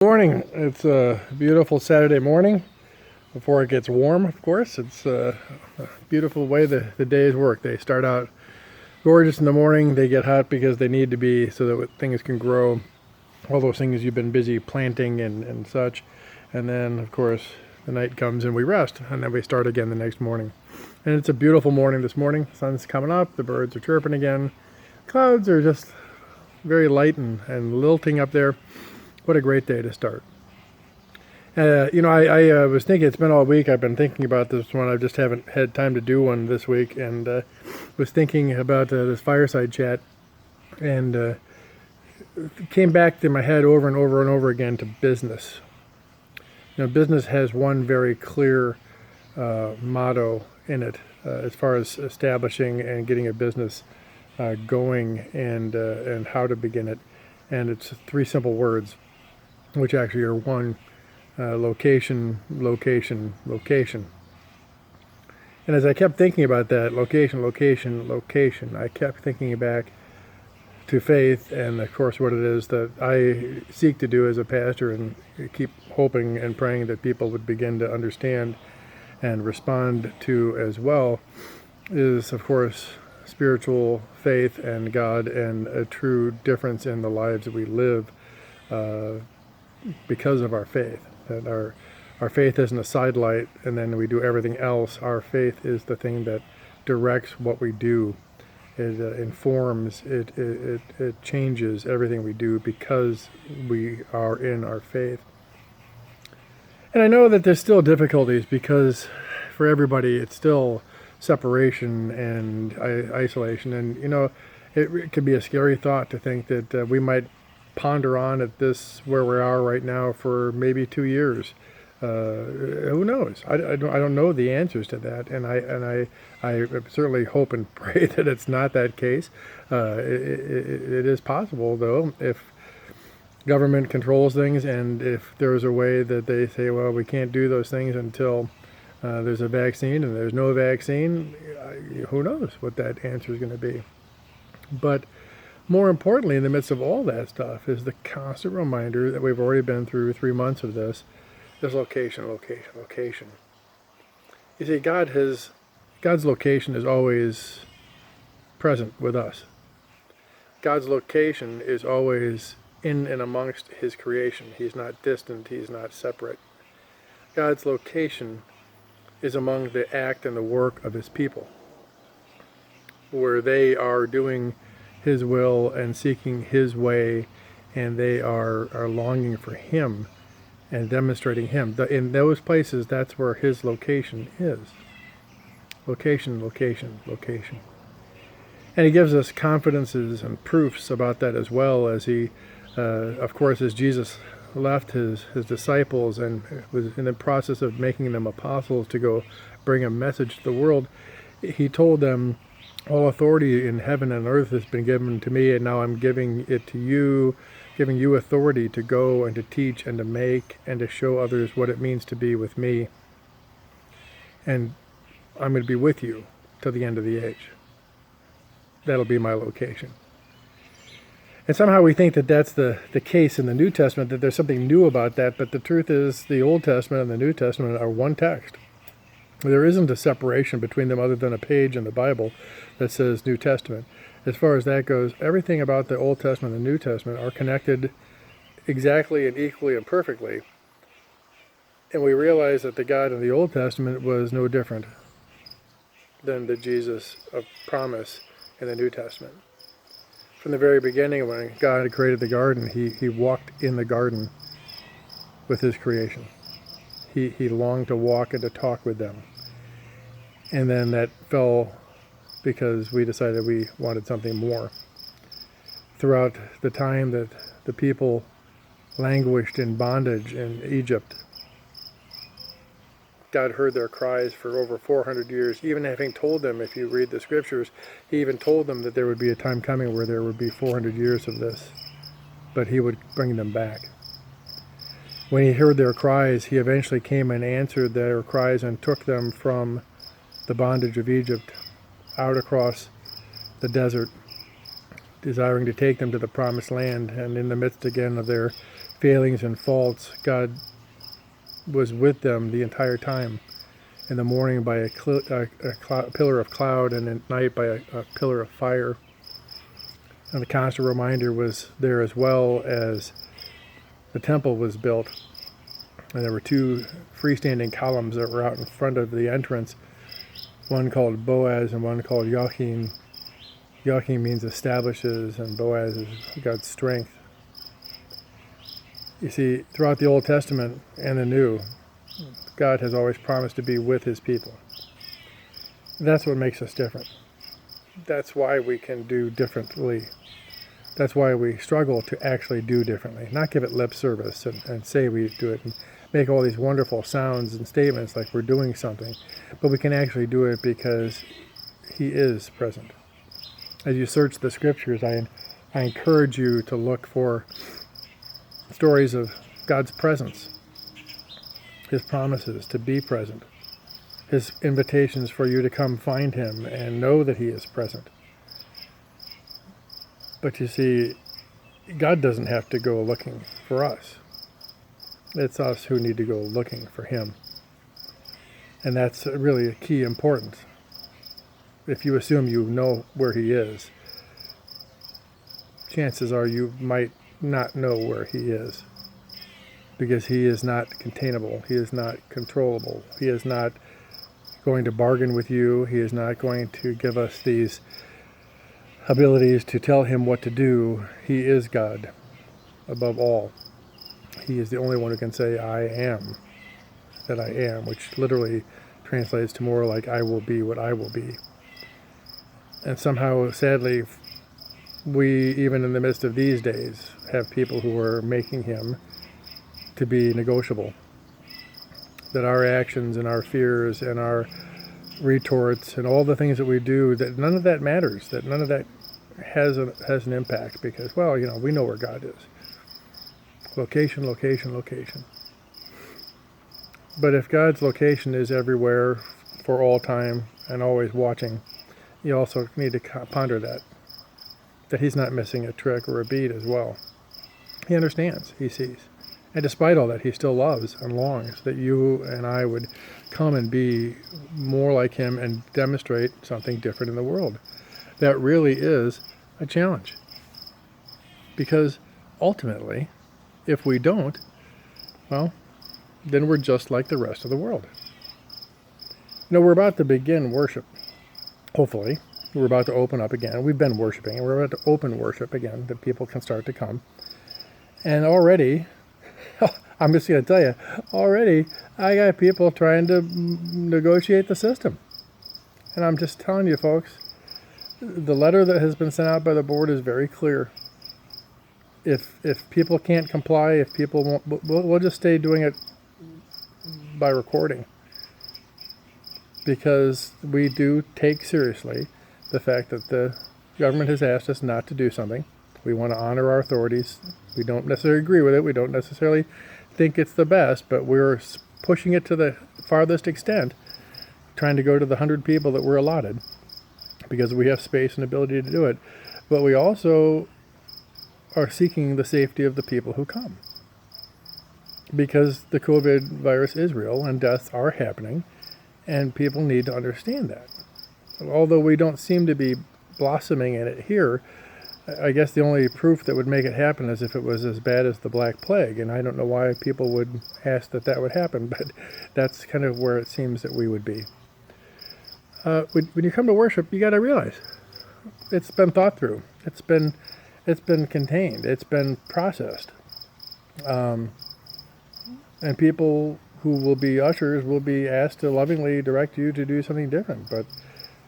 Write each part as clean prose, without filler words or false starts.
Morning. It's a beautiful Saturday morning before it gets warm, of course. It's a beautiful way the days work. They start out gorgeous in the morning. They get hot because they need to be so that things can grow. All those things you've been busy planting and such. And then, of course, the night comes and we rest. And then we start again the next morning. And it's a beautiful morning this morning. The sun's coming up. The birds are chirping again. Clouds are just very light and lilting up there. What a great day to start. I was thinking, it's been all week, I've been thinking about this one. I just haven't had time to do one this week, and was thinking about this fireside chat, and came back to my head over and over and over again to business. Business has one very clear motto in it as far as establishing and getting a business going and how to begin it. And it's three simple words, which actually are one: location, location, location. And as I kept thinking about that, location, location, location, I kept thinking back to faith and, of course, what it is that I seek to do as a pastor and keep hoping and praying that people would begin to understand and respond to as well is, of course, spiritual faith and God and a true difference in the lives that we live because of our faith. That our faith isn't a sidelight and then we do everything else. Our faith is the thing that directs what we do. It informs, it changes everything we do because we are in our faith. And I know that there's still difficulties because for everybody it's still separation and isolation. And, it could be a scary thought to think that we might ponder on at this where we are right now for maybe 2 years. Who knows? I don't know the answers to that, and I certainly hope and pray that it's not that case. It is possible, though, if government controls things and if there's a way that they say, well, we can't do those things until there's a vaccine, and there's no vaccine, who knows what that answer is going to be. But more importantly, in the midst of all that stuff is the constant reminder that we've already been through 3 months of this location, location, location. You see, God's location is always present with us. God's location is always in and amongst his creation. He's not distant, he's not separate. God's location is among the act and the work of his people, where they are doing his will and seeking his way, and they are longing for him and demonstrating him. In those places, that's where his location is. Location, location, location. And he gives us confidences and proofs about that as well as he, of course, as Jesus left his disciples and was in the process of making them apostles to go bring a message to the world. He told them, all authority in heaven and earth has been given to me, and now I'm giving it to you, giving you authority to go and to teach and to make and to show others what it means to be with me. And I'm going to be with you till the end of the age. That'll be my location. And somehow we think that that's the case in the New Testament, that there's something new about that, but the truth is the Old Testament and the New Testament are one text. There isn't a separation between them other than a page in the Bible that says New Testament. As far as that goes, everything about the Old Testament and the New Testament are connected exactly and equally and perfectly. And we realize that the God in the Old Testament was no different than the Jesus of promise in the New Testament. From the very beginning, when God had created the garden, he walked in the garden with his creation. He longed to walk and to talk with them. And then that fell because we decided we wanted something more. Throughout the time that the people languished in bondage in Egypt, God heard their cries for over 400 years, even having told them, if you read the scriptures, he even told them that there would be a time coming where there would be 400 years of this, but he would bring them back. When he heard their cries, he eventually came and answered their cries and took them from the bondage of Egypt out across the desert, desiring to take them to the promised land. And in the midst again of their failings and faults, God was with them the entire time. In the morning by a pillar of cloud, and at night by a pillar of fire. And the constant reminder was there as well as the temple was built. And there were two freestanding columns that were out in front of the entrance, one called Boaz and one called Joachim. Joachim means establishes, and Boaz is God's strength. You see, throughout the Old Testament and the New, God has always promised to be with his people. That's what makes us different. That's why we can do differently. That's why we struggle to actually do differently. Not give it lip service and say we do it and make all these wonderful sounds and statements like we're doing something. But we can actually do it because he is present. As you search the scriptures, I encourage you to look for stories of God's presence, his promises to be present, his invitations for you to come find him and know that he is present. But you see, God doesn't have to go looking for us. It's us who need to go looking for him. And that's really a key importance. If you assume you know where he is, chances are you might not know where he is. Because he is not containable. He is not controllable. He is not going to bargain with you. He is not going to give us these abilities to tell him what to do. He is God above all. He is the only one who can say, I am that I am, which literally translates to more like I will be what I will be. And somehow, sadly, we, even in the midst of these days, have people who are making him to be negotiable. That our actions and our fears and our retorts and all the things that we do, that none of that matters, that none of that has an impact because, well, we know where God is. Location, location, location. But if God's location is everywhere for all time and always watching, you also need to ponder that he's not missing a trick or a beat as well. He understands, he sees. And despite all that, he still loves and longs that you and I would come and be more like him and demonstrate something different in the world. That really is a challenge. Because ultimately, if we don't, well, then we're just like the rest of the world. We're about to begin worship. Hopefully, we're about to open up again. We've been worshiping, and we're about to open worship again, that people can start to come. And already, I'm just going to tell you, already I got people trying to negotiate the system. And I'm just telling you, folks, the letter that has been sent out by the board is very clear. If people can't comply, if people won't, we'll just stay doing it by recording. Because we do take seriously the fact that the government has asked us not to do something. We want to honor our authorities. We don't necessarily agree with it. We don't necessarily think it's the best, but we're pushing it to the farthest extent, trying to go to the 100 people that we're allotted because we have space and ability to do it. But we also are seeking the safety of the people who come. Because the COVID virus is real and deaths are happening, and people need to understand that. Although we don't seem to be blossoming in it here, I guess the only proof that would make it happen is if it was as bad as the Black Plague, and I don't know why people would ask that would happen, but that's kind of where it seems that we would be. When you come to worship, you got to realize it's been thought through, it's been contained, it's been processed, and people who will be ushers will be asked to lovingly direct you to do something different. But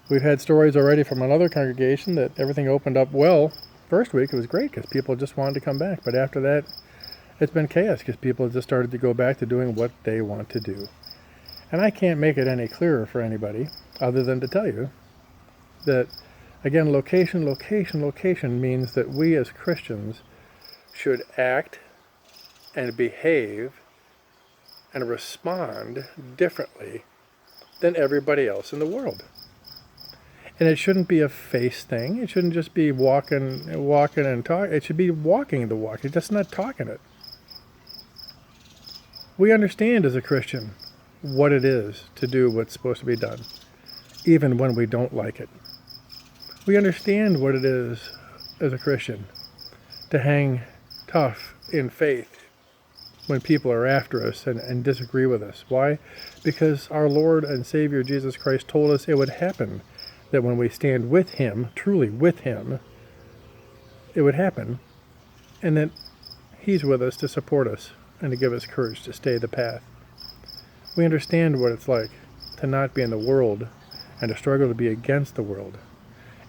we've had stories already from another congregation that everything opened up well. First week it was great because people just wanted to come back, but after that it's been chaos because people just started to go back to doing what they want to do. And I can't make it any clearer for anybody other than to tell you that, again, location, location, location means that we as Christians should act and behave and respond differently than everybody else in the world. And it shouldn't be a face thing. It shouldn't just be walking and talking. It should be walking the walk. It's just not talking it. We understand as a Christian what it is to do what's supposed to be done, even when we don't like it. We understand what it is as a Christian to hang tough in faith when people are after us and disagree with us. Why? Because our Lord and Savior Jesus Christ told us it would happen, that when we stand with Him, truly with Him, it would happen, and that He's with us to support us and to give us courage to stay the path. We understand what it's like to not be in the world and to struggle to be against the world,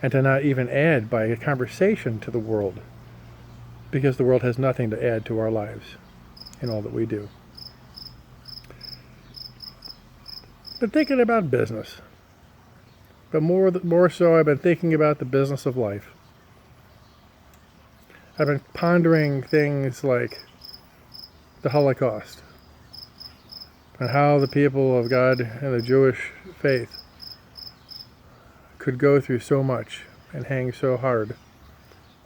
and to not even add by a conversation to the world, because the world has nothing to add to our lives in all that we do. Been thinking about business, but more so I've been thinking about the business of life. I've been pondering things like the Holocaust and how the people of God and the Jewish faith could go through so much and hang so hard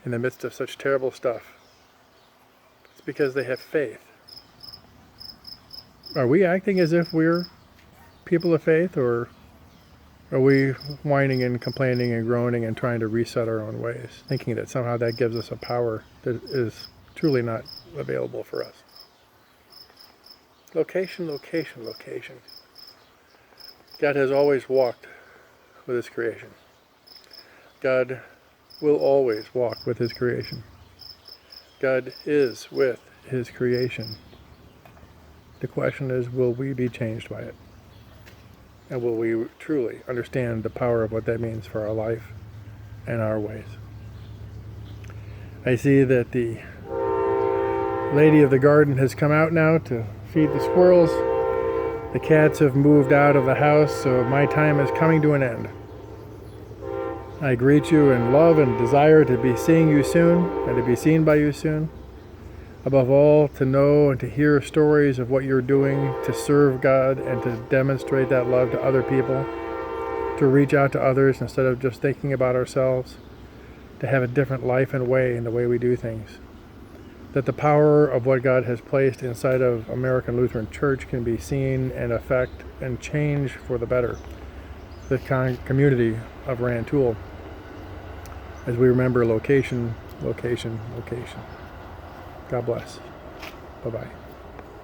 in the midst of such terrible stuff. It's because they have faith. Are we acting as if we're people of faith, or are we whining and complaining and groaning and trying to reset our own ways, thinking that somehow that gives us a power that is truly not available for us? Location, location, location. God has always walked with His creation. God will always walk with His creation. God is with His creation. The question is, will we be changed by it? And will we truly understand the power of what that means for our life and our ways? I see that the lady of the garden has come out now to feed the squirrels. The cats have moved out of the house, so my time is coming to an end. I greet you in love and desire to be seeing you soon and to be seen by you soon. Above all, to know and to hear stories of what you're doing to serve God and to demonstrate that love to other people, to reach out to others instead of just thinking about ourselves, to have a different life and way in the way we do things. That the power of what God has placed inside of American Lutheran Church can be seen and affect and change for the better the community of Rantoul, as we remember location, location, location. God bless. Bye-bye.